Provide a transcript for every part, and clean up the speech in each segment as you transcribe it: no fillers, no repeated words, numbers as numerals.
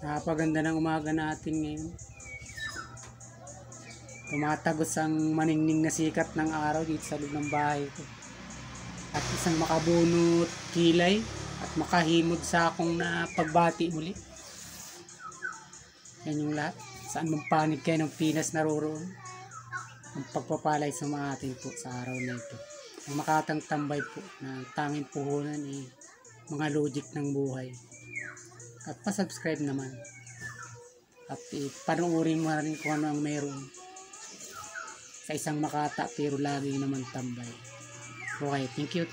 Napaganda ng umaga natin ngayon. Tumatagos ang maningning na sikat ng araw dito sa loob ng bahay ko. At isang makabunot kilay at makahimod sa akong na pagbati muli. Yan yung lahat. Saan mong panig kayo ng Pinas naroroon. Ang pagpapalay sa mga atin po sa araw na ito. Ang makatang tambay po na tanging puhunan mga logic ng buhay. At pa-subscribe naman. At panuorin mo rin kung ano ang meron sa isang makata pero lagi naman tambay. Okay, thank you.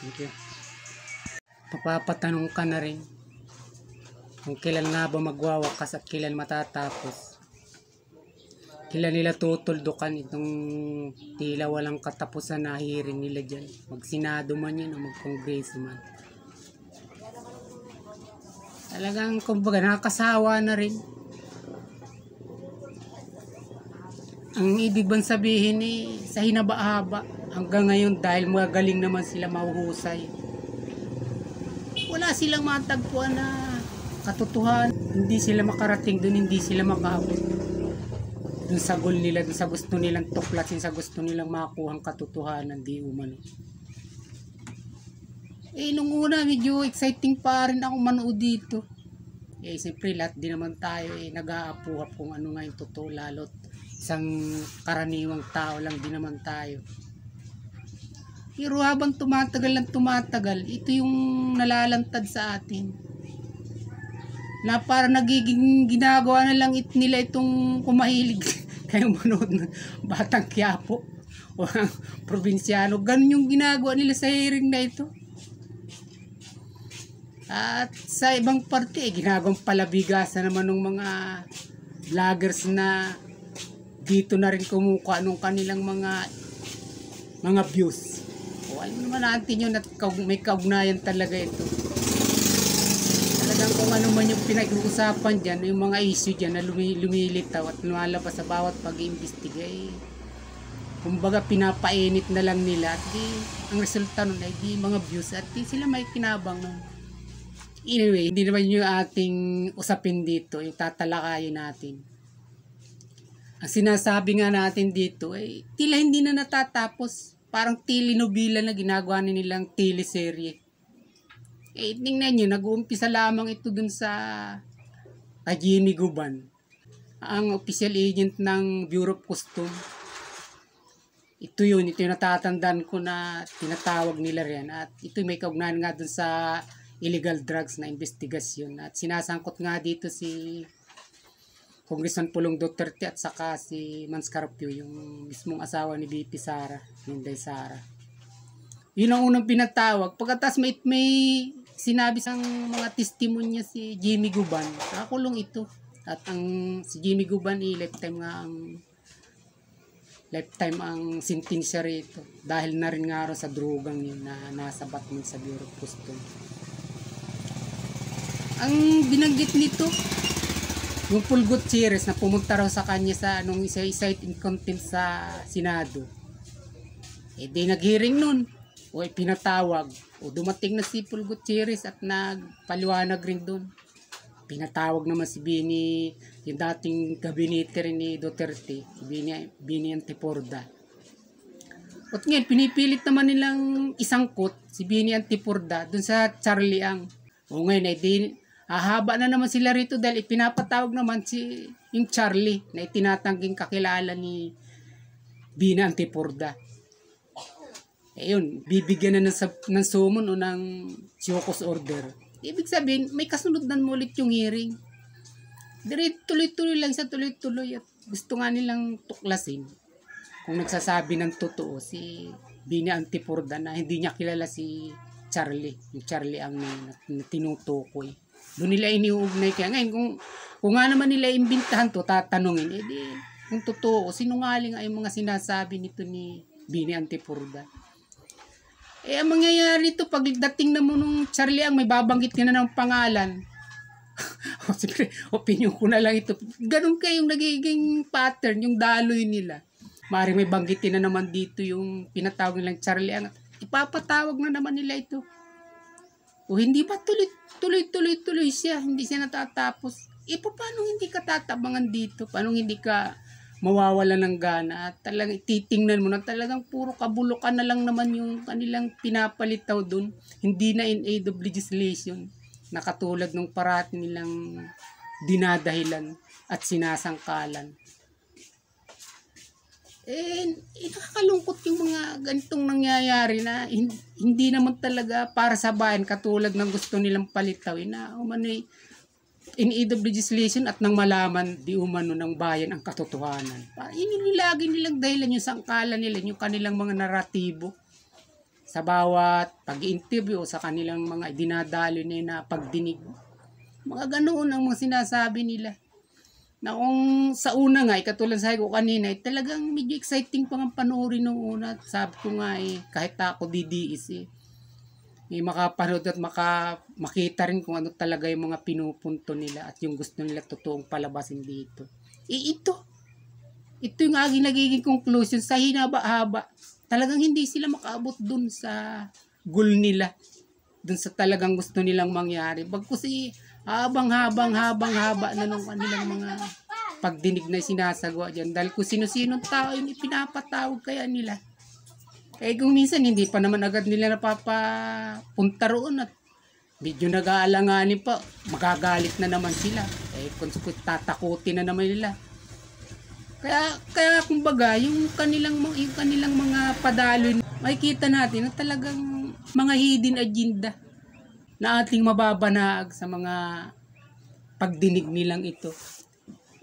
Papapatanong ka na rin kung kailan nga ba magwawakas at kailan matatapos. Kailan nila tutuldukan itong tila walang katapusan na hearing nila dyan. Mag-senado man yan o mag-kongreso man. Talagang kumbaga nakakasawa na rin. Ang ibig bang sabihin sa hinaba-haba hanggang ngayon dahil magaling naman sila mahuhusay. Wala silang matagpuan na katotohanan. Hindi sila makarating doon, hindi sila makaabot. Doon sa goal nila, doon sa gusto nilang tuklasin, sa gusto nilang makuhang katotohanan, di umano. Nung una medyo exciting pa rin ako manood dito. Siyempre lahat din naman tayo nag-aapuhap kung ano nga yung totoo, lalo't isang karaniwang tao lang din naman tayo. Pero habang tumatagal, ito yung nalalantad sa atin. Na parang nagiging ginagawa na lang nila itong kumahilig kayong manood ng Batang Quiapo o probinsyano. Ganun yung ginagawa nila sa hearing na ito. At sa ibang parte, ginagawang palabigasan naman ng mga vloggers na dito na rin kumukuha nung kanilang mga views. O alam naman natin yun at may kaugnayan talaga ito. Talagang kung ano man yung pinag-uusapan dyan, yung mga issue dyan na lumilitaw at lumalabas sa bawat pag-iimbestiga, kumbaga pinapainit na lang nila at ang resulta nun ay di mga views at di sila may kinabang nun. Anyway, hindi naman yung ating usapin dito, yung tatalakayin natin. Ang sinasabi nga natin dito ay tila hindi na natatapos. Parang telenobela na ginagawa nilang teleserye. Tingnan nyo, nag-uumpisa lamang ito dun sa Jimmy Guban, ang official agent ng Bureau of Customs. Ito yung natatandaan ko na tinatawag nila rin. At ito may kaugnayan nga dun sa illegal drugs na investigasyon. At sinasangkot nga dito si Congressman Pulong Duterte at saka si Manscarpio, yung mismong asawa ni VP Sara, Inday Sara. Yun ang unang pinatawag. Pagkatas may sinabi sang mga testimonya si Jimmy Guban, nakakulong ito. At si Jimmy Guban lifetime ang sentensya rito. Dahil na rin nga sa drogang yun na nasa batman sa Bureau of Customs. Ang binanggit nito, yung Paul Gutierrez na pumunta raw sa kanya sa isa-cite in contempt sa Senado. Di nag-hearing nun. O pinatawag. O dumating na si Paul Gutierrez at nagpaliwanag rin dun. Pinatawag naman si Bini, yung dating gabinete rin ni Duterte, si Bini Antiporda. At ngayon, pinipilit naman nilang isangkot si Bini Antiporda dun sa Charlie Ang. O ngayon, hahaba na naman sila rito dahil ipinapatawag naman yung Charlie na itinatangging kakilala ni Bina Antiporda. Yun, bibigyan na ng summon o ng Siokos order. Ibig sabihin, may kasunod mo ulit yung hearing. Tuloy-tuloy lang sa tuloy-tuloy at gusto nga nilang tuklasin kung nagsasabi ng totoo si Bina Antiporda na hindi niya kilala si Charlie, yung Charlie ang na tinutukoy. Doon nila iniuugnay. Kaya ngayon, kung nga naman nila imbintahan to, tatanungin, kung totoo, sinungaling ay mga sinasabi nito ni Bini Antiporda. Ang mangyayari ito, pagdating na mo nung Charlie Ang, may babanggit ka na ng pangalan. Siyempre, opinion ko na lang ito. Ganun kayong nagiging pattern, yung daloy nila. Maaaring may banggitin na naman dito yung pinatawag nilang Charlie Ang. Ipapatawag na naman nila ito. O hindi ba tuloy siya, hindi siya natatapos. paano hindi ka tatabangan dito? Paano hindi ka mawawala ng gana? At talagang titingnan mo na talagang puro kabulukan na lang naman yung kanilang pinapalitaw dun. Hindi na in aid of legislation na katulad ng parati nilang dinadahilan at sinasangkalan. Nakakalungkot yung mga ganitong nangyayari na hindi naman talaga para sa bayan katulad ng gusto nilang palitawin na umano'y in aid of legislation at nang malaman di umano ng bayan ang katotohanan. Lagi nilang dahilan yung sangkalan nila, yung kanilang mga naratibo sa bawat pag-interview o sa kanilang mga dinadalo na pagdinig. Mga ganoon ang mga sinasabi nila. Na kung sa una nga, katulad sabi ko kanina, talagang medyo exciting pang ang panoorin nung una. Sabi ko nga kahit ako didiis makapanood at makita rin kung ano talaga yung mga pinupunto nila at yung gusto nila totoong palabasin dito. Ito yung aking nagiging conclusion sa hinaba-haba. Talagang hindi sila makaabot dun sa goal nila. Dun sa talagang gusto nilang mangyari. Bagkus habang haba na nung kanilang mga pagdinig na sinasagawa dyan. Dahil kung sino-sinong tao yung ipinapatawag kaya nila. Kung minsan hindi pa naman agad nila napapapunta roon at medyo nag-aalanganin pa, magagalit na naman sila. Kung tatakutin na naman nila. Kaya kumbaga, yung kanilang mga padaloy, makikita natin na talagang mga hidden agenda na ating mababanaag sa mga pagdinig nilang ito.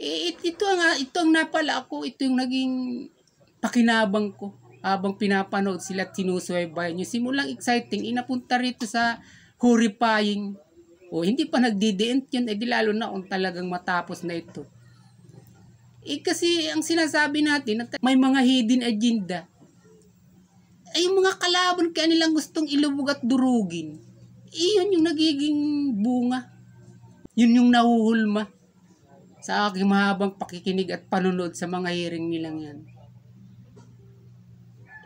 Ito ang napala ako, ito yung naging pakinabang ko habang pinapanood sila at sinusubaybayan. Yung simulang exciting, inapunta rito sa horrifying. Hindi pa nagdi-end yun, di lalo na kung talagang matapos na ito. Kasi ang sinasabi natin, may mga hidden agenda. Yung mga kalaban kaya nilang gustong ilubog at durugin. Iyon yung nagiging bunga. Yun yung nahuhulma sa aking mahabang pakikinig at panunod sa mga hearing nilang yan.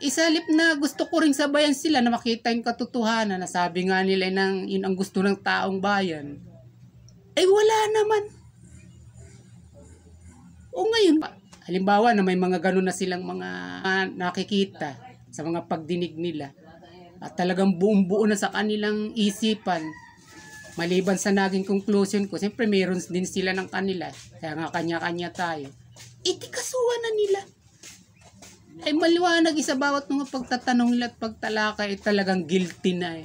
Isalip na gusto ko rin sabayan sila na makita yung katotohanan na sabi nga nila yun ang gusto ng taong bayan. Wala naman. Ngayon, halimbawa na may mga ganun na silang mga nakikita sa mga pagdinig nila. At talagang buong-buo na sa kanilang isipan. Maliban sa naging conclusion ko, siyempre meron din sila ng kanila. Kaya nga kanya-kanya tayo. Kasuhan na nila. Maliwanag sa bawat mga pagtatanong nila at pagtalakay talagang guilty na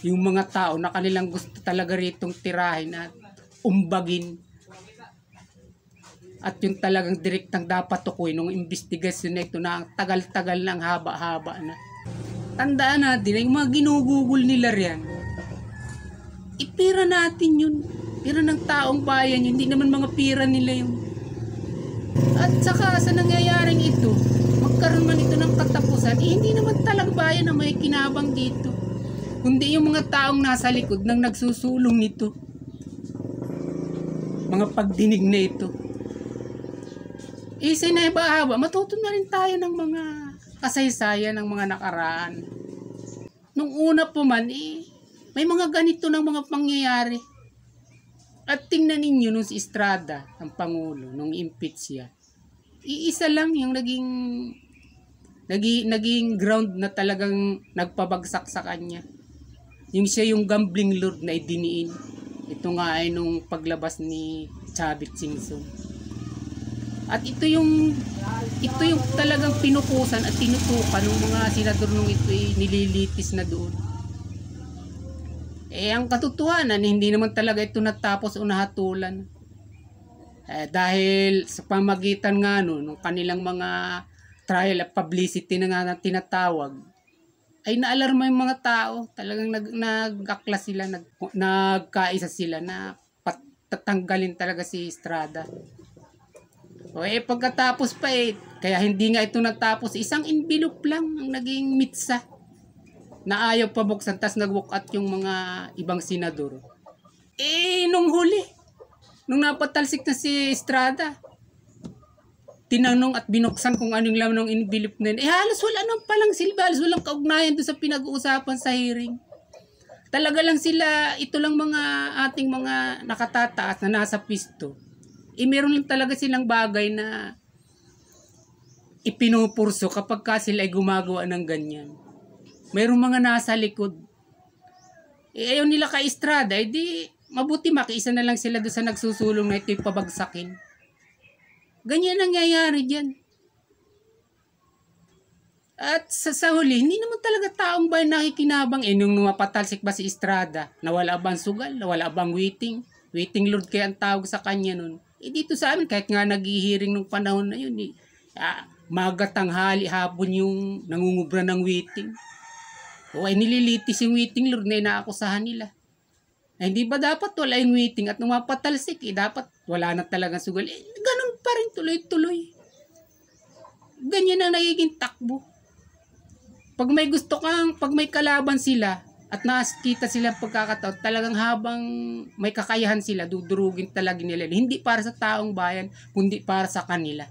yung mga tao na kanilang gusto talaga ritong tirahin at umbagin. At yung talagang direktang dapat tukuyin ng investigasyon na ito na ang tagal-tagal na, ang haba-haba na. Tandaan natin, yung mga ginugugol nila riyan, pira natin yun. Pira ng taong bayan yun. Hindi naman mga pira nila yun. At saka sa nangyayaring ito, magkaroon man ito ng katapusan, hindi naman talaga bayan na may kinabang dito. Kundi yung mga taong nasa likod nang nagsusulong nito. Mga pagdinig na ito. Sinaiba-haba, matuto na rin tayo ng mga kasaysayan ng mga nakaraan. Nung una po man, may mga ganito ng mga pangyayari. At tingnan ninyo nung si Estrada, ang Pangulo, nung impeach siya. Iisa lang yung naging ground na talagang nagpabagsak sa kanya. Yung siya yung gambling lord na idiniin. Ito nga ay nung paglabas ni Chavit Singson. At ito yung talagang pinukusan at tinutukan ng mga senador nung ito nililitis na doon. Ang katotohanan, hindi naman talaga ito natapos o nahatulan. Dahil sa pamagitan nga nung kanilang mga trial at publicity na nga tinatawag, ay naalarma yung mga tao. Talagang nag-akla sila, nagkaisa sila na tatanggalin talaga si Estrada. Pagkatapos pa kaya hindi nga ito natapos, isang envelope lang ang naging mitsa na ayaw pabuksan, tas nag-walk out yung mga ibang senador. Nung huli, nung napatalsik na si Estrada, tinanong at binuksan kung anong laman ng envelope na yun. Halos wala nang palang silbi, halos walang kaugnayan doon sa pinag-uusapan sa hearing. Talaga lang sila, ito lang mga ating mga nakatataas na nasa pisto. Meron lang talaga silang bagay na ipinupurso kapag ka sila ay gumagawa ng ganyan. Mayroong mga nasa likod. Ayaw nila ka Estrada, di mabuti makiisa na lang sila doon sa nagsusulong na ito'y pabagsakin. Ganyan ang nangyayari dyan. At sa huli, hindi naman talaga taong bayan nakikinabang. Nung mapatalsik ba si Estrada, nawala bang sugal, nawala bang waiting Lord kaya ang tawag sa kanya nun. Dito sa amin, kahit nga naghihiring nung panahon na yun, maga tanghali, hapon yung nangungubra ng waiting. O ay nililitis yung waiting Lord na inaakusahan nila. Ay, hindi ba dapat wala yung waiting at nung mapatalsik, dapat wala na talaga sugal. Ganun pa rin tuloy-tuloy. Ganyan ang nagiging takbo. Pag may kalaban sila at nakita sila pagkakataon, talagang habang may kakayahan sila, dudurugin talaga nila. Hindi para sa taong bayan, kundi para sa kanila.